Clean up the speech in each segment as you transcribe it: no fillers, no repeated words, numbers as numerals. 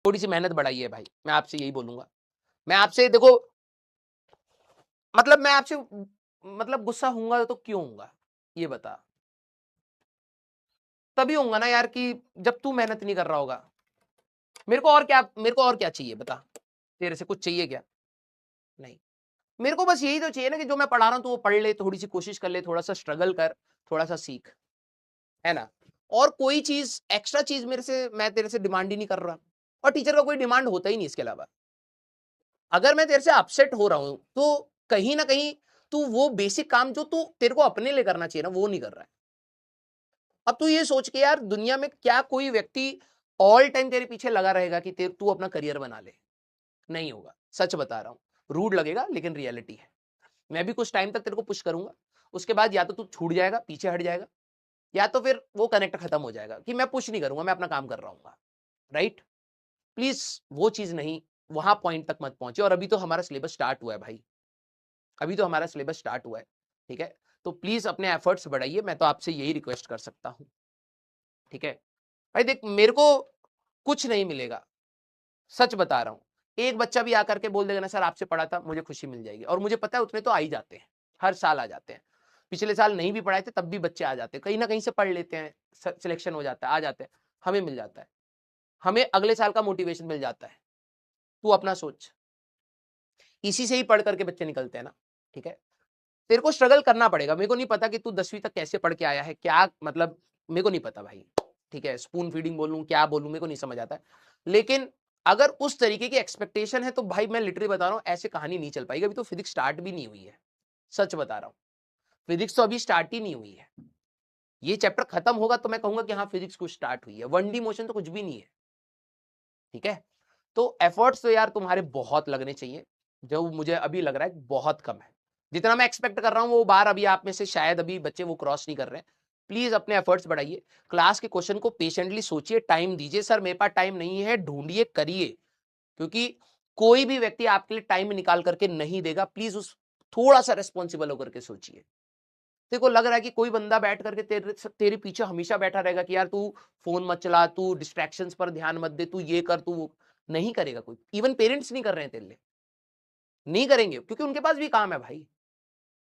थोड़ी सी मेहनत बढ़ाइए भाई, मैं आपसे यही बोलूंगा। मैं आपसे देखो, मतलब मैं आपसे मतलब गुस्सा हूंगा तो क्यों हूंगा ये बता। तभी होऊंगा ना यार कि जब तू मेहनत नहीं कर रहा होगा। मेरे को और क्या चाहिए बता, तेरे से कुछ चाहिए क्या? नहीं। मेरे को बस यही तो चाहिए ना कि जो मैं पढ़ा रहा हूं तो वो पढ़ ले, थोड़ी सी कोशिश कर ले, थोड़ा सा स्ट्रगल कर, थोड़ा सा सीख, है ना। और कोई चीज एक्स्ट्रा चीज मेरे से, मैं तेरे से डिमांड ही नहीं कर रहा, और टीचर का कोई डिमांड होता ही नहीं इसके अलावा। अगर मैं तेरे से अपसेट हो रहा हूं तो कहीं ना कहीं तू वो बेसिक काम जो तू तेरे को अपने लिए करना चाहिए ना, वो नहीं कर रहा है। अब तू ये सोच के यार, दुनिया में क्या कोई व्यक्ति ऑल टाइम तेरे पीछे लगा रहेगा कि तू अपना करियर बना ले? नहीं होगा, सच बता रहा हूं। रूड लगेगा लेकिन रियलिटी है। मैं भी कुछ टाइम तक तेरे को पुश करूंगा, उसके बाद या तो तू छूट जाएगा, पीछे हट जाएगा, या तो फिर वो कनेक्ट खत्म हो जाएगा कि मैं पुश नहीं करूंगा, मैं अपना काम कर रहा हूँ। राइट। प्लीज वो चीज नहीं, वहां पॉइंट तक मत पहुंचे। और अभी तो हमारा सिलेबस स्टार्ट हुआ है भाई, अभी तो हमारा सिलेबस स्टार्ट हुआ है, ठीक है। तो प्लीज अपने एफर्ट्स बढ़ाइए, मैं तो आपसे यही रिक्वेस्ट कर सकता हूं, ठीक है। भाई देख, मेरे को कुछ नहीं मिलेगा, सच बता रहा हूं। एक बच्चा भी आकर के बोल देगा ना सर आपसे पढ़ा था, मुझे खुशी मिल जाएगी। और मुझे पता है उतने तो आ ही जाते हैं, हर साल आ जाते हैं। पिछले साल नहीं भी पढ़ाए थे तब भी बच्चे आ जाते हैं, कहीं ना कहीं से पढ़ लेते हैं, सिलेक्शन हो जाता है, आ जाते हैं, हमें मिल जाता है, हमें अगले साल का मोटिवेशन मिल जाता है। तू अपना सोच, इसी से ही पढ़ करके बच्चे निकलते हैं ना, ठीक है। तेरे को स्ट्रगल करना पड़ेगा। मेरे को नहीं पता कि तू 10वीं तक कैसे पढ़ के आया है, क्या मतलब, मेरे को नहीं पता भाई, ठीक है। स्पून फीडिंग बोलूं क्या बोलूं, मेरे को नहीं समझ आता है। लेकिन अगर उस तरीके की एक्सपेक्टेशन है तो भाई मैं लिटरली बता रहा हूं, ऐसे कहानी नहीं चल पाएगी। अभी तो फिजिक्स स्टार्ट भी नहीं हुई है, सच बता रहा हूं। फिजिक्स तो अभी स्टार्ट ही नहीं हुई है। ये चैप्टर खत्म होगा तो मैं कहूंगा कि हाँ फिजिक्स कुछ स्टार्ट हुई है, 1D मोशन तो कुछ भी नहीं है, ठीक है। तो एफर्ट्स तो यार तुम्हारे बहुत लगने चाहिए, जो मुझे अभी लग रहा है बहुत कम है। जितना मैं एक्सपेक्ट कर रहा हूं वो बार अभी आप में से शायद अभी बच्चे वो क्रॉस नहीं कर रहे हैं। प्लीज अपने एफर्ट्स बढ़ाइए, क्लास के क्वेश्चन को पेशेंटली सोचिए, टाइम दीजिए। सर मेरे पास टाइम नहीं है, ढूंढिए, करिए, क्योंकि कोई भी व्यक्ति आपके लिए टाइम निकाल करके नहीं देगा। प्लीज उस थोड़ा सा रेस्पॉन्सिबल होकर के सोचिए। तेरे को लग रहा है कि कोई बंदा बैठ करके तेरे पीछे हमेशा बैठा रहेगा कि यार तू फोन मत चला, तू डिस्ट्रैक्शंस पर ध्यान मत दे, तू ये कर, तू वो। नहीं करेगा कोई, इवन पेरेंट्स नहीं कर रहे हैं तेरे लिए, नहीं करेंगे, क्योंकि उनके पास भी काम है भाई।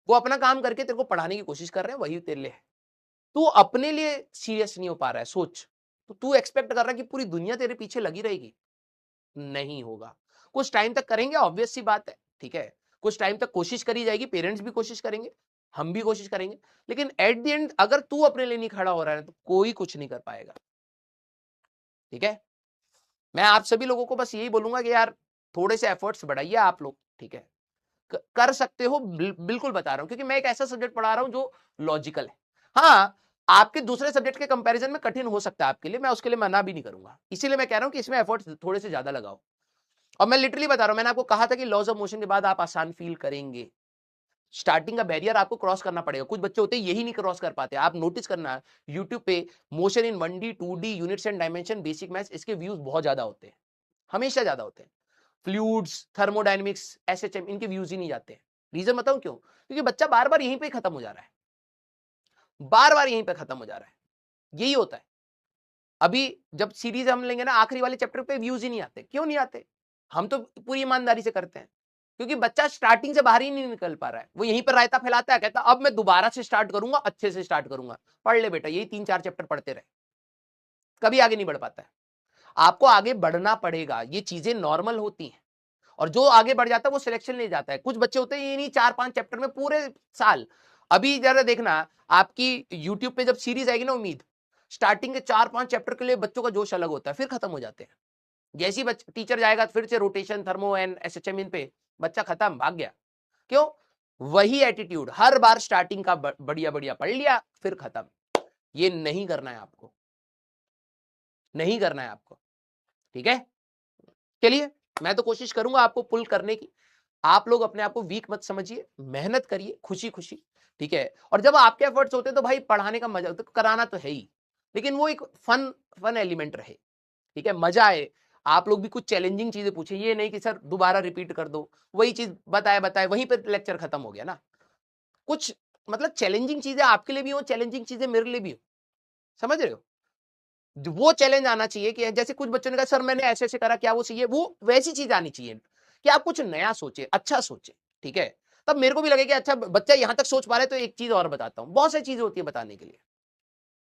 वो अपना काम करके तेरे को पढ़ाने की कोशिश कर रहे हैं, वही तेरे लिए है। तू अपने लिए सीरियस नहीं हो पा रहा है, सोच। तो तू एक्सपेक्ट कर रहा है कि पूरी दुनिया तेरे पीछे लगी रहेगी, नहीं होगा। कुछ टाइम तक करेंगे, ऑब्वियस सी बात है, ठीक है। कुछ टाइम तक कोशिश करी जाएगी, पेरेंट्स भी कोशिश करेंगे, हम भी कोशिश करेंगे, लेकिन एट द एंड अगर तू अपने लिए नहीं खड़ा हो रहा है तो कोई कुछ नहीं कर पाएगा, ठीक है। मैं आप सभी लोगों को बस यही बोलूंगा कि यार थोड़े से एफर्ट्स बढ़ाइए आप लोग, ठीक है। कर सकते हो, बिल्कुल बता रहा हूं, क्योंकि मैं एक ऐसा सब्जेक्ट पढ़ा रहा हूं जो लॉजिकल है। हाँ, आपके दूसरे सब्जेक्ट के कंपैरिजन में कठिन हो सकता है आपके लिए, मैं उसके लिए मना भी नहीं करूंगा, इसीलिए मैं कह रहा हूं कि इसमें एफर्ट्स थोड़े से ज्यादा लगाओ। और मैं लिटरली बता रहा हूं, मैंने आपको कहा था कि लॉज ऑफ मोशन के बाद आप आसान फील करेंगे। स्टार्टिंग का बैरियर आपको क्रॉस करना पड़ेगा। कुछ बच्चे होते हैं यही नहीं क्रॉस कर पाते, आप नोटिस करना यूट्यूब पे motion in 1D 2D units and dimension basic maths, इसके व्यूज बहुत ज्यादा होते हैं, हमेशा ज्यादा होते हैं। फ्लूइड्स, थर्मोडायनेमिक्स, एसएचएम, इनके व्यूज ही नहीं जाते। रीजन बताऊं क्यों? क्योंकि बच्चा बार बार यहीं पे खत्म हो जा रहा है, बार बार यहीं पे खत्म हो जा रहा है, यही होता है। अभी जब सीरीज हम लेंगे ना, आखिरी वाले चैप्टर पे व्यूज ही नहीं आते। क्यों नहीं आते? हम तो पूरी ईमानदारी से करते हैं, क्योंकि बच्चा स्टार्टिंग से बाहर ही नहीं निकल पा रहा है। वो यहीं पर रायता फैलाता है, कहता अब मैं दोबारा से स्टार्ट करूंगा, अच्छे से स्टार्ट करूंगा। पढ़ ले बेटा, यही 3-4 चैप्टर पढ़ते रहे, कभी आगे नहीं बढ़ पाता है। आपको आगे बढ़ना पड़ेगा, ये चीजें नॉर्मल होती हैं। और जो आगे बढ़ जाता है वो सिलेक्शन ले जाता है। कुछ बच्चे होते हैं ये नहीं 4-5 चैप्टर में पूरे साल। अभी जरा देखना, आपकी यूट्यूब पे जब सीरीज आएगी ना उम्मीद, स्टार्टिंग के 4-5 चैप्टर के लिए बच्चों का जोश अलग होता है, फिर खत्म हो जाते हैं। जैसी टीचर जाएगा फिर से रोटेशन, थर्मो एंड एसएचएम इन पे, बच्चा खत्म, भाग गया। क्यों? वही एटीट्यूड, हर बार स्टार्टिंग का बढ़िया बढ़िया पढ़ लिया फिर खत्म। ये नहीं करना है आपको, नहीं करना है आपको, ठीक है। चलिए, मैं तो कोशिश करूंगा आपको पुल करने की। आप लोग अपने आप को वीक मत समझिए, मेहनत करिए खुशी खुशी, ठीक है। और जब आपके एफर्ट्स होते हैं तो भाई पढ़ाने का मजा तो कराना तो है ही, लेकिन वो एक फन फन एलिमेंट रहे, ठीक है, मजा आए। आप लोग भी कुछ चैलेंजिंग चीजें पूछे, ये नहीं कि सर दोबारा रिपीट कर दो, वही चीज बताए बताए वहीं पर लेक्चर खत्म हो गया ना। कुछ मतलब चैलेंजिंग चीजें आपके लिए भी हो, चैलेंजिंग चीजें मेरे लिए भी हो, समझ रहे हो। वो चैलेंज आना चाहिए कि जैसे कुछ बच्चों ने कहा सर मैंने ऐसे ऐसे करा, क्या वो चाहिए, वो वैसी चीज आनी चाहिए कि आप कुछ नया सोचे, अच्छा सोचे, ठीक है। तब मेरे को भी लगे कि अच्छा बच्चा यहां तक सोच पा रहे, तो एक चीज और बताता हूँ, बहुत सारी चीजें होती है बताने के लिए।